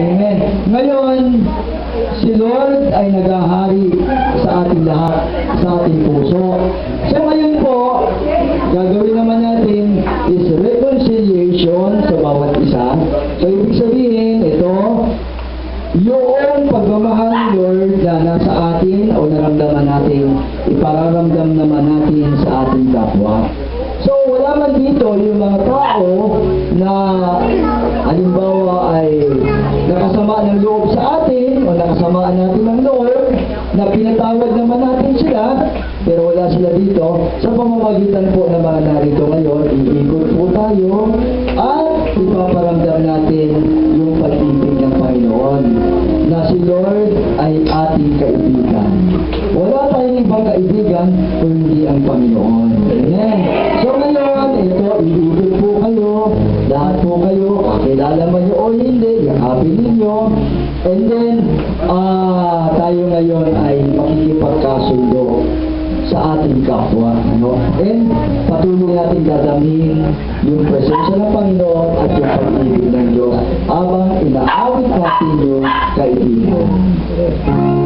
Amen. Ngayon, si Lord ay naghahari sa ating lahat, sa ating puso. So ngayon po, gagawin naman natin is reconciliation sa bawat isa. So ibig sabihin, ito, yung pagmamahal ni Lord na nasa atin o naramdaman natin, ipararamdam naman natin sa ating kapwa. So, wala man dito yung mga tao na halimbawa ay nakasama ng loob sa atin o nakasamaan natin ng Lord na pinatawad naman natin sila pero wala sila dito. Sa pamamagitan po ng mga narito ngayon, iikot po tayo at ipaparamdam natin yung pag-ibig ng Panginoon na si Lord ay ating kaibigan. Wala tayong ibang kaibigan kundi ang Panginoon. Amen. So ngayon, ito, iikot po kayo, lahat po kayo, kilala man nyo o hindi, yakapin ninyo, and then, tayo ngayon ay makikipagkasundo sa ating kapwa. Ano? And patuloy natin dadamhin yung presensya ng Panginoon at yung pag-ibig ng Diyos habang inaawit natin yung kaibigan.